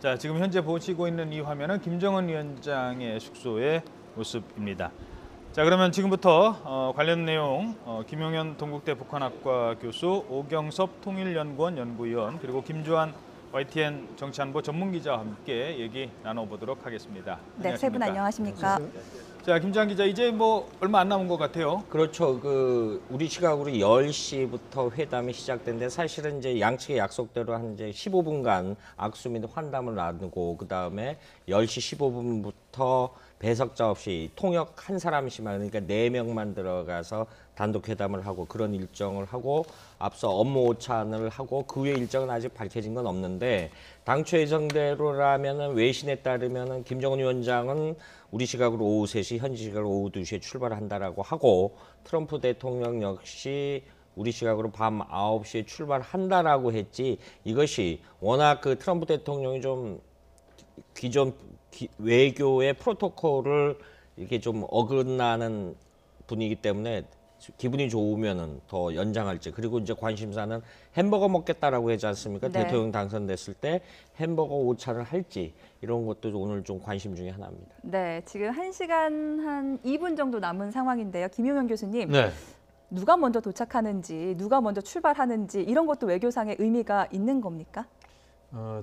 자, 지금 현재 보시고 있는 이 화면은 김정은 위원장의 숙소의 모습입니다. 자, 그러면 지금부터 관련 내용 김용현 동국대 북한학과 교수, 오경섭 통일연구원 연구위원, 그리고 김주환 YTN 정치안보 전문기자와 함께 얘기 나눠보도록 하겠습니다. 네, 세 분 안녕하십니까? 자, 김주환 기자, 이제 뭐 얼마 안 남은 것 같아요. 그렇죠. 우리 시각으로 10시부터 회담이 시작된데 사실은 이제 양측의 약속대로 한 이제 15분간 악수 및 환담을 나누고 그다음에 10시 15분부터 배석자 없이 통역 한 사람씩만, 그러니까 4명만 들어가서 단독 회담을 하고 그런 일정을 하고 앞서 업무 오찬을 하고 그 외 일정은 아직 밝혀진 건 없는데 당초 예정대로라면은 외신에 따르면은 김정은 위원장은 우리 시각으로 오후 3시, 현지 시각으로 오후 2시에 출발한다라고 하고 트럼프 대통령 역시 우리 시각으로 밤 9시에 출발한다라고 했지, 이것이 워낙 그 트럼프 대통령이 좀 기존 외교의 프로토콜을 이렇게 좀 어긋나는 분이기 때문에 기분이 좋으면은 더 연장할지, 그리고 이제 관심사는 햄버거 먹겠다라고 하지 않습니까? 네. 대통령 당선됐을 때 햄버거 오찬을 할지, 이런 것도 오늘 좀 관심 중에 하나입니다. 네, 지금 1시간 한 2분 정도 남은 상황인데요. 김용현 교수님, 네. 누가 먼저 도착하는지, 누가 먼저 출발하는지 이런 것도 외교상의 의미가 있는 겁니까?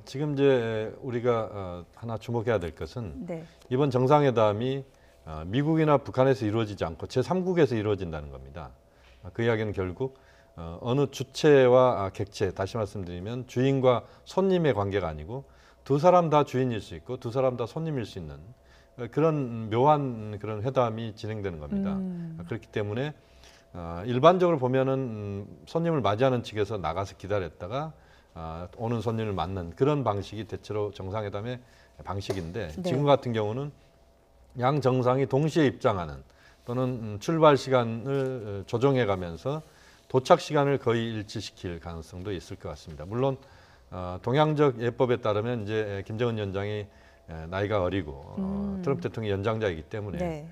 지금 이제 우리가 하나 주목해야 될 것은 네. 이번 정상회담이 미국이나 북한에서 이루어지지 않고 제3국에서 이루어진다는 겁니다. 그 이야기는 결국 어느 주체와 객체, 다시 말씀드리면 주인과 손님의 관계가 아니고 두 사람 다 주인일 수 있고 두 사람 다 손님일 수 있는 그런 묘한 그런 회담이 진행되는 겁니다. 그렇기 때문에 일반적으로 보면은 손님을 맞이하는 측에서 나가서 기다렸다가 오는 손님을 맞는 그런 방식이 대체로 정상회담의 방식인데, 네. 지금 같은 경우는 양 정상이 동시에 입장하는 또는 출발 시간을 조정해 가면서 도착 시간을 거의 일치시킬 가능성도 있을 것 같습니다. 물론 동양적 예법에 따르면 이제 김정은 위원장이 나이가 어리고 트럼프 대통령이 연장자이기 때문에 네.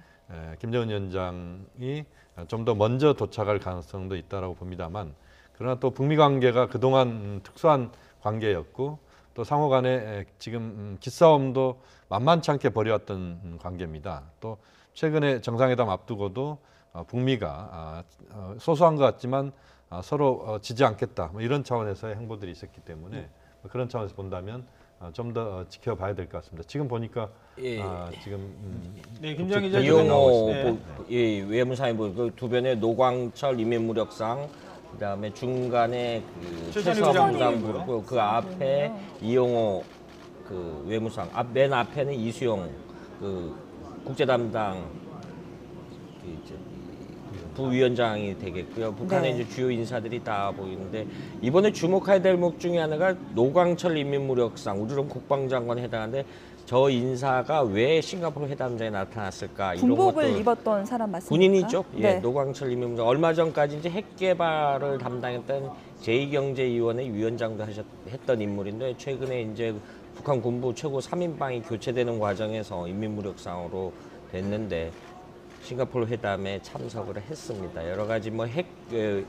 김정은 위원장이 좀 더 먼저 도착할 가능성도 있다라고 봅니다만, 그러나 또 북미 관계가 그동안 특수한 관계였고 또 상호 간에 지금 기싸움도 만만치 않게 벌여왔던 관계입니다. 또 최근에 정상회담 앞두고도 북미가 소소한 것 같지만 서로 지지 않겠다, 뭐 이런 차원에서의 행보들이 있었기 때문에 그런 차원에서 본다면 좀 더 지켜봐야 될 것 같습니다. 지금 보니까 지금 네, 김주환 기자 이용호 네. 외무상이 그 두변에 노광철 인민무력상, 그다음에 중간에 그 최선희 부장부, 그 앞에 이용호 그 외무상, 맨 앞에는 이수용 그 국제 담당 부위원장이 되겠고요. 북한의 네. 이제 주요 인사들이 다 보이는데, 이번에 주목해야 될 목 중에 하나가 노광철 인민무력상, 우리는 국방장관에 해당하는데 저 인사가 왜 싱가포르 회담장에 나타났을까? 군복을 이런 것도 입었던 사람 맞습니까? 군인이죠. 예, 네. 노광철 인민무력, 얼마 전까지 이제 핵 개발을 담당했던 제2경제위원회 위원장도 했던 인물인데, 최근에 이제 북한 군부 최고 3인방이 교체되는 과정에서 인민무력상으로 됐는데 싱가포르 회담에 참석을 했습니다. 여러 가지 뭐 핵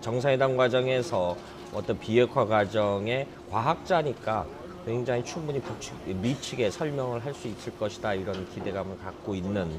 정상회담 과정에서 어떤 비핵화 과정의 과학자니까 굉장히 충분히 미치게 설명을 할 수 있을 것이다, 이런 기대감을 갖고 있는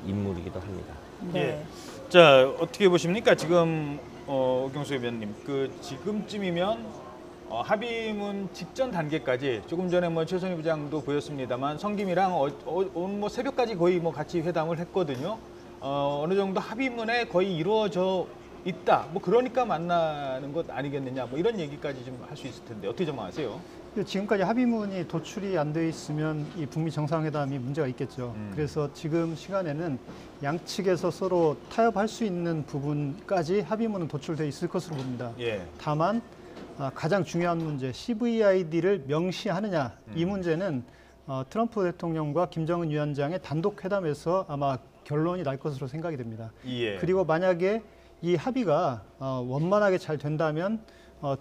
인물이기도 합니다. 네. 예. 자, 어떻게 보십니까? 지금 오경수 의원님, 그 지금쯤이면 합의문 직전 단계까지 조금 전에 뭐 최선희 부장도 보였습니다만 성김이랑 오늘 뭐 새벽까지 거의 뭐 같이 회담을 했거든요. 어느 정도 합의문에 거의 이루어져 있다. 뭐 그러니까 만나는 것 아니겠느냐. 뭐 이런 얘기까지 좀 할 수 있을 텐데 어떻게 전망하세요? 지금까지 합의문이 도출이 안 돼 있으면 이 북미 정상회담이 문제가 있겠죠. 그래서 지금 시간에는 양측에서 서로 타협할 수 있는 부분까지 합의문은 도출돼 있을 것으로 봅니다. 예. 다만 가장 중요한 문제, CVID를 명시하느냐, 이 문제는 트럼프 대통령과 김정은 위원장의 단독 회담에서 아마 결론이 날 것으로 생각이 됩니다. 예. 그리고 만약에 이 합의가 원만하게 잘 된다면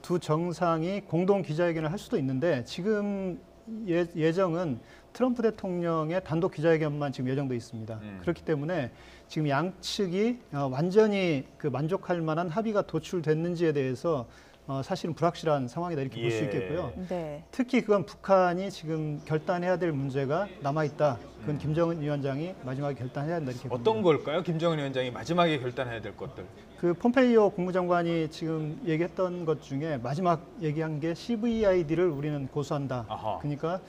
두 정상이 공동 기자회견을 할 수도 있는데, 지금 예정은 트럼프 대통령의 단독 기자회견만 지금 예정돼 있습니다. 그렇기 때문에 지금 양측이 완전히 그 만족할 만한 합의가 도출됐는지에 대해서 사실은 불확실한 상황이다 이렇게 볼 수 예. 있겠고요. 네. 특히 그건 북한이 지금 결단해야 될 문제가 남아있다. 그건 김정은 위원장이 마지막에 결단해야 한다 이렇게 봅니다. 어떤 걸까요? 김정은 위원장이 마지막에 결단해야 될 것들. 그 폼페이오 국무장관이 지금 얘기했던 것 중에 마지막 얘기한 게 CVID를 우리는 고수한다. 아하. 그러니까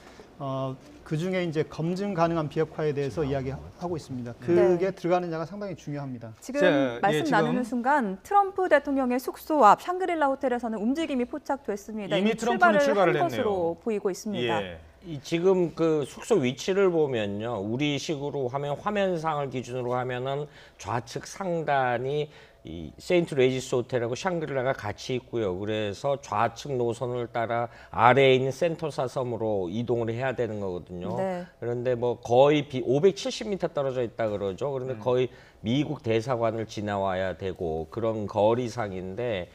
그 중에 이제 검증 가능한 비핵화에 대해서 이야기하고 있습니다. 그게 들어가느냐가 상당히 중요합니다. 지금 자, 말씀 예, 지금 나누는 순간 트럼프 대통령의 숙소 앞 샹그릴라 호텔에서는 움직임이 포착됐습니다. 이미 트럼프는 출발을 한 했네요. 것으로 보이고 있습니다. 예. 지금 그 숙소 위치를 보면요, 우리식으로 화면상을 기준으로 하면은 좌측 상단이 이 세인트 레지스 호텔하고 샹그릴라가 같이 있고요. 그래서 좌측 노선을 따라 아래에 있는 센토사 섬으로 이동을 해야 되는 거거든요. 네. 그런데 뭐 거의 570m 떨어져 있다 그러죠. 그런데 거의 미국 대사관을 지나와야 되고 그런 거리상인데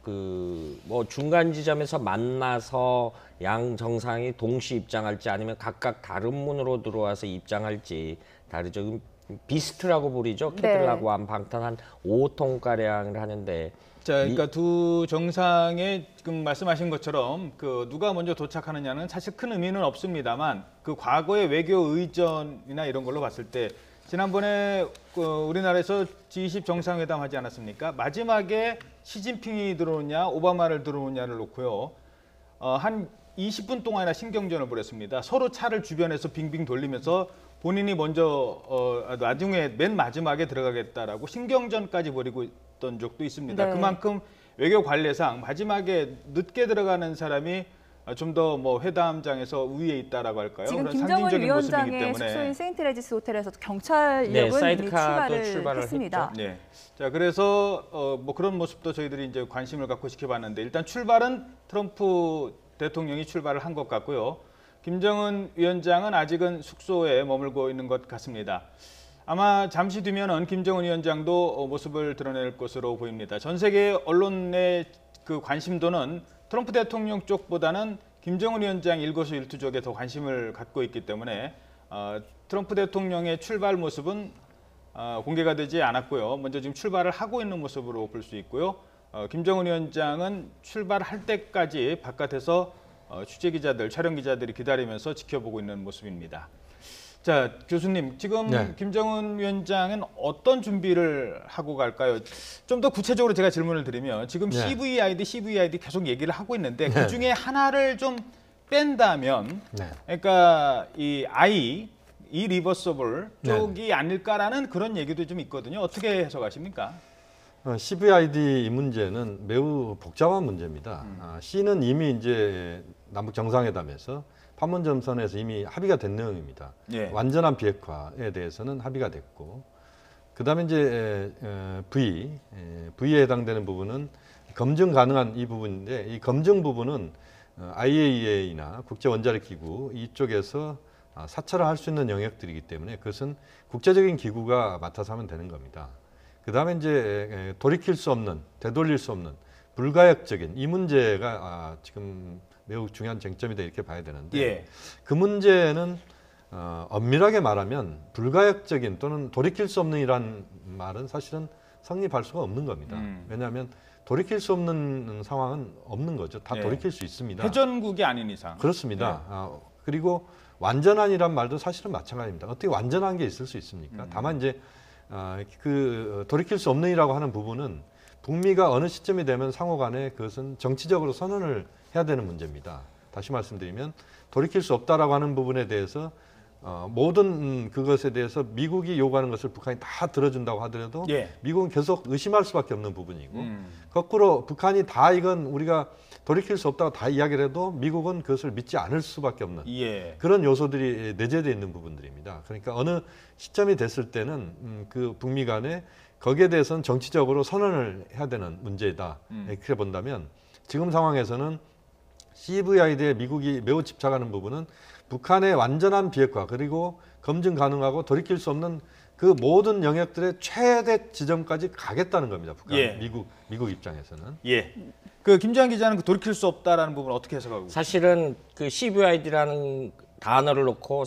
그 뭐 중간 지점에서 만나서 양 정상이 동시 입장할지 아니면 각각 다른 문으로 들어와서 입장할지 다르죠. 비스트라고 부르죠. 네. 캐들락과 방탄 한 5통 가량을 하는데 자, 그러니까 두 정상의 지금 말씀하신 것처럼 그 누가 먼저 도착하느냐는 사실 큰 의미는 없습니다만 그 과거의 외교 의전이나 이런 걸로 봤을 때 지난번에 그 우리나라에서 G20 정상회담 하지 않았습니까? 마지막에 시진핑이 들어오냐 오바마를 들어오냐를 놓고요. 한 20분 동안이나 신경전을 벌였습니다. 서로 차를 주변에서 빙빙 돌리면서 본인이 먼저 나중에 맨 마지막에 들어가겠다라고 신경전까지 벌이고 있던 적도 있습니다. 네. 그만큼 외교 관례상 마지막에 늦게 들어가는 사람이 좀 더 뭐 회담장에서 우위에 있다라고 할까요? 지금 그런 김정은 상징적인 모습이기 위원장의 때문에. 숙소인 세인트 레지스 호텔에서 경찰력은 네, 이미 사이드카도 출발을 했습니다. 네. 자, 그래서 뭐 그런 모습도 저희들이 이제 관심을 갖고 지켜봤는데 일단 출발은 트럼프 대통령이 출발을 한 것 같고요. 김정은 위원장은 아직은 숙소에 머물고 있는 것 같습니다. 아마 잠시 뒤면은 김정은 위원장도 모습을 드러낼 것으로 보입니다. 전 세계 언론의 그 관심도는 트럼프 대통령 쪽보다는 김정은 위원장 일거수일투족에 더 관심을 갖고 있기 때문에 트럼프 대통령의 출발 모습은 공개가 되지 않았고요. 먼저 지금 출발을 하고 있는 모습으로 볼 수 있고요. 김정은 위원장은 출발할 때까지 바깥에서 취재기자들, 촬영기자들이 기다리면서 지켜보고 있는 모습입니다. 자, 교수님, 지금 네. 김정은 위원장은 어떤 준비를 하고 갈까요? 좀 더 구체적으로 제가 질문을 드리면 지금 네. CVID 계속 얘기를 하고 있는데 그 중에 하나를 좀 뺀다면 네. 그러니까 이 리버서블 네. 쪽이 아닐까라는 그런 얘기도 좀 있거든요. 어떻게 해석하십니까? CVID 이 문제는 매우 복잡한 문제입니다. C는 이미 이제 남북 정상회담에서 판문점선에서 이미 합의가 된 내용입니다. 예. 완전한 비핵화에 대해서는 합의가 됐고, 그다음에 이제 V에 해당되는 부분은 검증 가능한 이 부분인데 이 검증 부분은 IAEA나 국제원자력기구 이쪽에서 사찰을 할 수 있는 영역들이기 때문에 그것은 국제적인 기구가 맡아서 하면 되는 겁니다. 그다음에 이제 돌이킬 수 없는, 되돌릴 수 없는 불가역적인 이 문제가 지금 매우 중요한 쟁점이다 이렇게 봐야 되는데 예. 그 문제는 엄밀하게 말하면 불가역적인 또는 돌이킬 수 없는 이란 말은 사실은 성립할 수가 없는 겁니다. 왜냐하면 돌이킬 수 없는 상황은 없는 거죠. 다 예. 돌이킬 수 있습니다. 회전국이 아닌 이상. 그렇습니다. 그리고 완전한이란 말도 사실은 마찬가지입니다. 어떻게 완전한 게 있을 수 있습니까? 다만 이제 그 돌이킬 수 없는이라고 하는 부분은 북미가 어느 시점이 되면 상호간에 그것은 정치적으로 선언을 해야 되는 문제입니다. 다시 말씀드리면 돌이킬 수 없다라고 하는 부분에 대해서 모든 그것에 대해서 미국이 요구하는 것을 북한이 다 들어준다고 하더라도 예. 미국은 계속 의심할 수밖에 없는 부분이고 거꾸로 북한이 다 이건 우리가 돌이킬 수 없다고 다 이야기를 해도 미국은 그것을 믿지 않을 수밖에 없는 예. 그런 요소들이 내재되어 있는 부분들입니다. 그러니까 어느 시점이 됐을 때는 그 북미 간에 거기에 대해서는 정치적으로 선언을 해야 되는 문제다. 이렇게 본다면 지금 상황에서는 CVID에 미국이 매우 집착하는 부분은 북한의 완전한 비핵화 그리고 검증 가능하고 돌이킬 수 없는 그 모든 영역들의 최대 지점까지 가겠다는 겁니다. 북한, 예. 미국 입장에서는. 예. 그 김주환 기자는 그 돌이킬 수 없다라는 부분 어떻게 해석하고? 사실은 그 CVID라는 단어를 놓고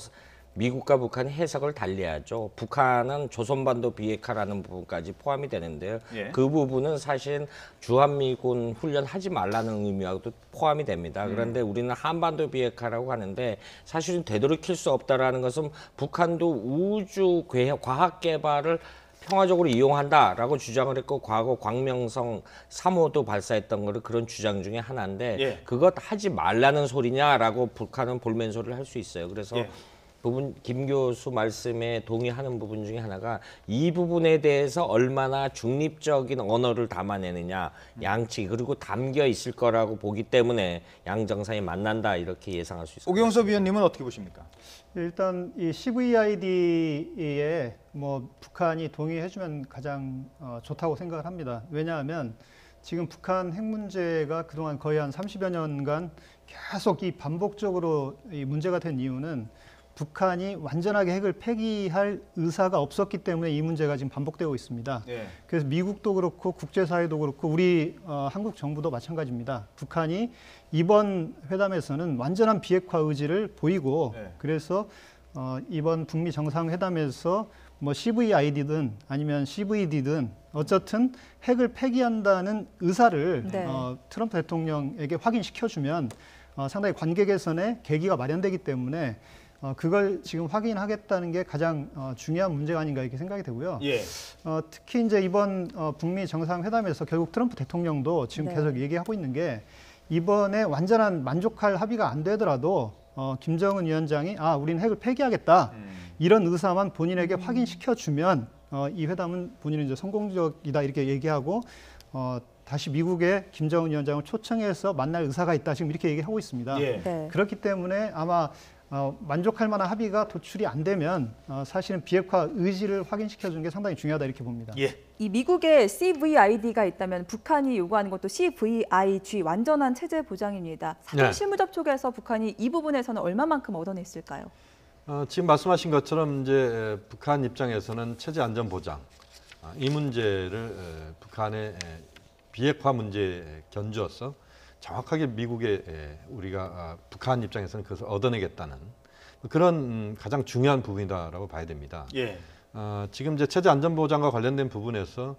미국과 북한이 해석을 달리하죠. 북한은 조선반도 비핵화라는 부분까지 포함이 되는데요. 예. 그 부분은 사실 주한미군 훈련하지 말라는 의미하고도 포함이 됩니다. 그런데 우리는 한반도 비핵화라고 하는데 사실은 되돌이킬 수 없다라는 것은 북한도 우주 과학 개발을 평화적으로 이용한다라고 주장을 했고 과거 광명성 3호도 발사했던 거를 그런 주장 중에 하나인데 예. 그것 하지 말라는 소리냐라고 북한은 볼멘소리를 할 수 있어요. 그래서 예. 부분 김 교수 말씀에 동의하는 부분 중에 하나가 이 부분에 대해서 얼마나 중립적인 언어를 담아내느냐 양측이 그리고 담겨 있을 거라고 보기 때문에 양 정상이 만난다 이렇게 예상할 수 있습니다. 오경섭 위원님은 어떻게 보십니까? 일단 이 CVID에 뭐 북한이 동의해주면 가장 좋다고 생각을 합니다. 왜냐하면 지금 북한 핵 문제가 그동안 거의 한 30여 년간 계속 이 반복적으로 이 문제가 된 이유는 북한이 완전하게 핵을 폐기할 의사가 없었기 때문에 이 문제가 지금 반복되고 있습니다. 예. 그래서 미국도 그렇고 국제사회도 그렇고 우리 한국 정부도 마찬가지입니다. 북한이 이번 회담에서는 완전한 비핵화 의지를 보이고 네. 그래서 이번 북미 정상회담에서 뭐 CVID든 아니면 CVD든 어쨌든 핵을 폐기한다는 의사를 네. 트럼프 대통령에게 확인시켜주면 상당히 관계 개선의 계기가 마련되기 때문에 그걸 지금 확인하겠다는 게 가장 중요한 문제가 아닌가 이렇게 생각이 되고요. 예. 특히 이제 이번 북미 정상회담에서 결국 트럼프 대통령도 지금 네. 계속 얘기하고 있는 게 이번에 완전한 만족할 합의가 안 되더라도 김정은 위원장이 우리는 핵을 폐기하겠다 이런 의사만 본인에게 확인시켜주면 이 회담은 본인은 이제 성공적이다 이렇게 얘기하고 다시 미국의 김정은 위원장을 초청해서 만날 의사가 있다 지금 이렇게 얘기하고 있습니다. 예. 네. 그렇기 때문에 아마 만족할 만한 합의가 도출이 안 되면 사실은 비핵화 의지를 확인시켜 주는 게 상당히 중요하다 이렇게 봅니다. 예. 이 미국에 CVID가 있다면 북한이 요구하는 것도 CVIG 완전한 체제 보장입니다. 사전 네. 실무 접촉에서 북한이 이 부분에서는 얼마만큼 얻어냈을까요? 지금 말씀하신 것처럼 이제 북한 입장에서는 체제 안전 보장 이 문제를 북한의 비핵화 문제에 견주어서 정확하게 미국에 우리가 북한 입장에서는 그것을 얻어내겠다는 그런 가장 중요한 부분이다라고 봐야 됩니다. 예. 지금 이제 체제 안전 보장과 관련된 부분에서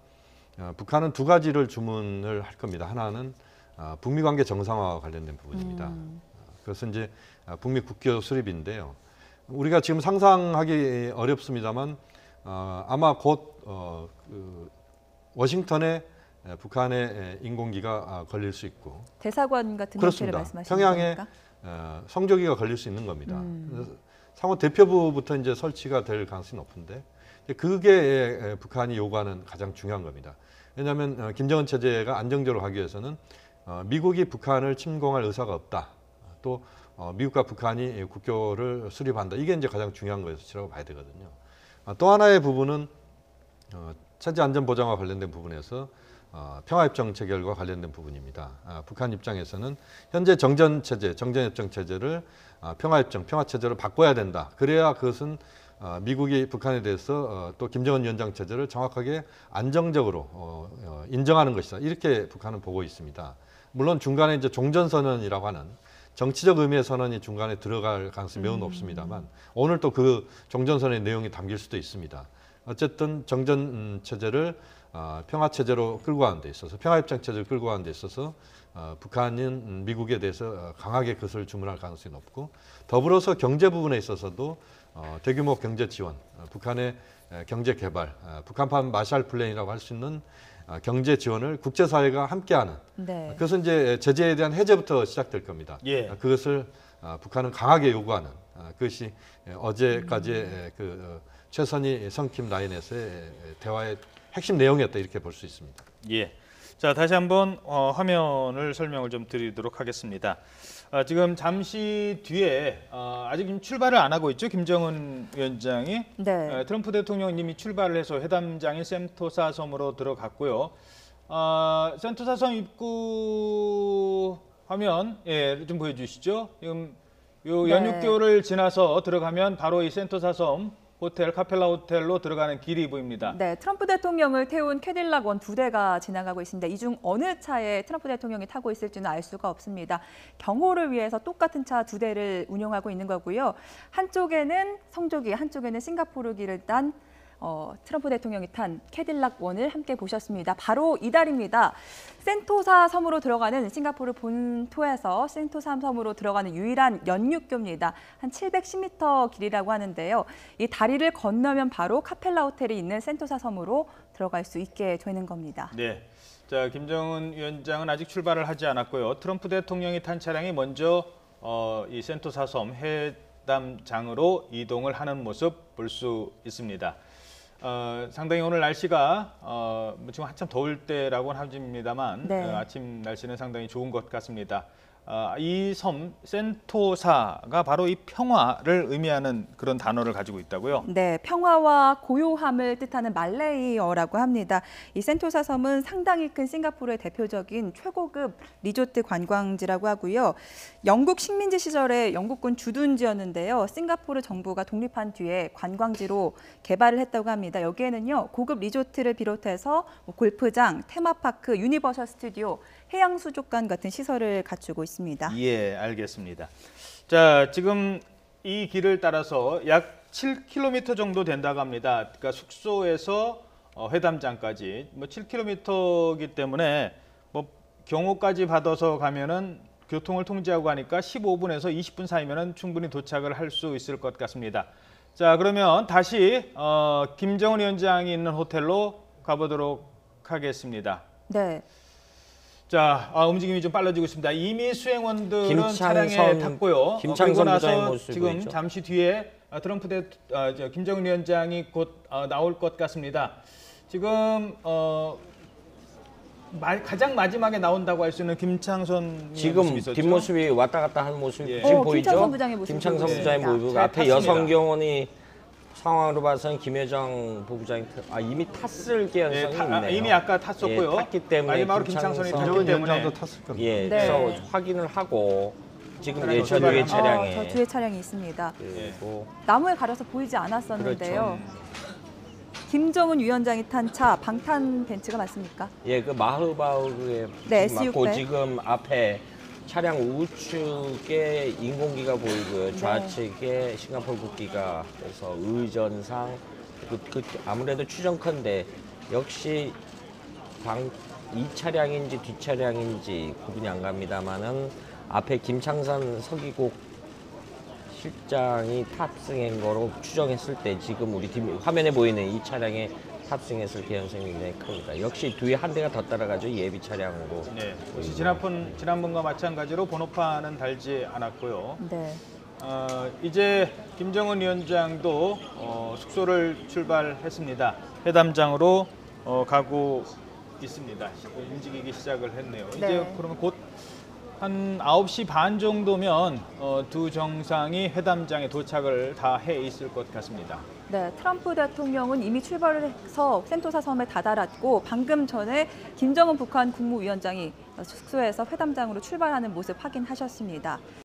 북한은 두 가지를 주문을 할 겁니다. 하나는 북미 관계 정상화와 관련된 부분입니다. 그것은 이제 북미 국교 수립인데요. 우리가 지금 상상하기 어렵습니다만 아마 곧 워싱턴에 북한의 인공기가 걸릴 수 있고 대사관 같은 형태를 그렇습니다. 말씀하시는 평양에 겁니까? 성조기가 걸릴 수 있는 겁니다. 그래서 상호 대표부부터 이제 설치가 될 가능성이 높은데 그게 북한이 요구하는 가장 중요한 겁니다. 왜냐하면 김정은 체제가 안정적으로 가기 위해서는 미국이 북한을 침공할 의사가 없다. 또 미국과 북한이 국교를 수립한다. 이게 이제 가장 중요한 것이라고 봐야 되거든요. 또 하나의 부분은 체제 안전 보장과 관련된 부분에서 평화협정 체결과 관련된 부분입니다. 북한 입장에서는 현재 정전협정 체제를 평화협정, 평화체제로 바꿔야 된다. 그래야 그것은 미국이 북한에 대해서 또 김정은 위원장 체제를 정확하게 안정적으로 인정하는 것이다. 이렇게 북한은 보고 있습니다. 물론 중간에 이제 종전선언이라고 하는 정치적 의미의 선언이 중간에 들어갈 가능성이 매우 높습니다만 오늘 또 그 종전선언의 내용이 담길 수도 있습니다. 어쨌든 정전 체제를 평화 체제로 끌고 가는 데 있어서 평화협정 체제를 끌고 가는 데 있어서 북한은 미국에 대해서 강하게 그것을 주문할 가능성이 높고 더불어서 경제 부분에 있어서도 대규모 경제 지원, 북한의 경제 개발, 북한판 마샬 플랜이라고 할 수 있는 경제 지원을 국제사회가 함께하는 네. 그것은 이제 제재에 대한 해제부터 시작될 겁니다. 예. 그것을 북한은 강하게 요구하는 그것이 어제까지의 그 최선희 성킴 라인에서의 대화의 핵심 내용이었다 이렇게 볼 수 있습니다. 예. 자, 다시 한번 화면을 설명을 좀 드리도록 하겠습니다. 지금 잠시 뒤에 아직 출발을 안 하고 있죠. 김정은 위원장이. 네. 트럼프 대통령이 이미 출발을 해서 회담장인 센토사 섬으로 들어갔고요. 센토사 섬 입구 화면 좀 보여주시죠. 지금 요 네. 연육교를 지나서 들어가면 바로 이 센토사 섬 호텔 카펠라 호텔로 들어가는 길이 보입니다. 네, 트럼프 대통령을 태운 캐딜락 원 2대가 지나가고 있습니다. 이 중 어느 차에 트럼프 대통령이 타고 있을지는 알 수가 없습니다. 경호를 위해서 똑같은 차 2대를 운영하고 있는 거고요. 한쪽에는 성조기, 한쪽에는 싱가포르기를 딴 트럼프 대통령이 탄 캐딜락 원을 함께 보셨습니다. 바로 이달입니다. 센토사 섬으로 들어가는 싱가포르 본토에서 센토사 섬으로 들어가는 유일한 연륙교입니다. 한 710m 길이라고 하는데요. 이 다리를 건너면 바로 카펠라 호텔이 있는 센토사 섬으로 들어갈 수 있게 되는 겁니다. 네. 자, 김정은 위원장은 아직 출발을 하지 않았고요. 트럼프 대통령이 탄 차량이 먼저 이 센토사 섬 회담장으로 이동을 하는 모습 볼 수 있습니다. 상당히 오늘 날씨가 지금 한참 더울 때라고는 합니다만 네. 아침 날씨는 상당히 좋은 것 같습니다. 이 섬 센토사가 바로 이 평화를 의미하는 그런 단어를 가지고 있다고요? 네, 평화와 고요함을 뜻하는 말레이어라고 합니다. 이 센토사 섬은 상당히 큰 싱가포르의 대표적인 최고급 리조트 관광지라고 하고요. 영국 식민지 시절에 영국군 주둔지였는데요. 싱가포르 정부가 독립한 뒤에 관광지로 개발을 했다고 합니다. 여기에는요, 고급 리조트를 비롯해서 골프장, 테마파크, 유니버설 스튜디오, 해양수족관 같은 시설을 갖추고 있습니다. 예, 알겠습니다. 자, 지금 이 길을 따라서 약 7km 정도 된다고 합니다. 그러니까 숙소에서 회담장까지 7km이기 때문에 경호까지 받아서 가면은 교통을 통제하고 가니까 15분에서 20분 사이면은 충분히 도착을 할 수 있을 것 같습니다. 자, 그러면 다시 김정은 위원장이 있는 호텔로 가보도록 하겠습니다. 네. 자, 움직임이 좀 빨라지고 있습니다. 이미 수행원들은 김창선, 차량에 탔고요. 김창선 그리고 나서 부장의 모습이 지금 보이죠? 잠시 뒤에 김정은 위원장이 곧 나올 것 같습니다. 지금 가장 마지막에 나온다고 할 수 있는 김창선 지금 모습이 있었죠? 뒷모습이 왔다 갔다 하는 모습 예. 지금 보이죠? 김창선 부장의 모습이 김창선 보이고 부장의 있습니다. 모습 네, 앞에 탔습니다. 여성경원이 상황으로 봐서는 김여정 부부장이 이미 탔을 개연성이 있네요. 이미 아까 탔었고요. 예, 탔기 때문에 마지막으로 김창선이 탔기 김정은 때문에 위원장도 탔을 겁니다. 예, 네. 그래서 확인을 하고 지금 차량이 저 뒤에 출발을- 차량에 저 뒤에 차량이 있습니다. 그리고 나무에 가려서 보이지 않았었는데요. 그렇죠. 김정은 위원장이 탄 차 방탄 벤츠가 맞습니까? 예, 그 마흐바우르에 네, 맞고 SU-8. 지금 앞에 차량 우측에 인공기가 보이고요. 네. 좌측에 싱가포르 국기가 그래서 의전상 아무래도 추정컨대 역시 이 차량인지 뒷차량인지 구분이 안 갑니다만은 앞에 김창선 서기국 실장이 탑승한 거로 추정했을 때 지금 우리 화면에 보이는 이 차량에 탑승했을 개연성이 굉장히 큽니다. 역시 뒤에 한 대가 더 따라가죠. 예비 차량으로. 네, 역시 지난번과 마찬가지로 번호판은 달지 않았고요. 네. 이제 김정은 위원장도 숙소를 출발했습니다. 회담장으로 가고 있습니다. 움직이기 시작을 했네요. 네. 이제 그러면 곧 한 9시 반 정도면 두 정상이 회담장에 도착을 다 해 있을 것 같습니다. 네, 트럼프 대통령은 이미 출발을 해서 센토사 섬에 다다랐고 방금 전에 김정은 북한 국무위원장이 숙소에서 회담장으로 출발하는 모습 확인하셨습니다.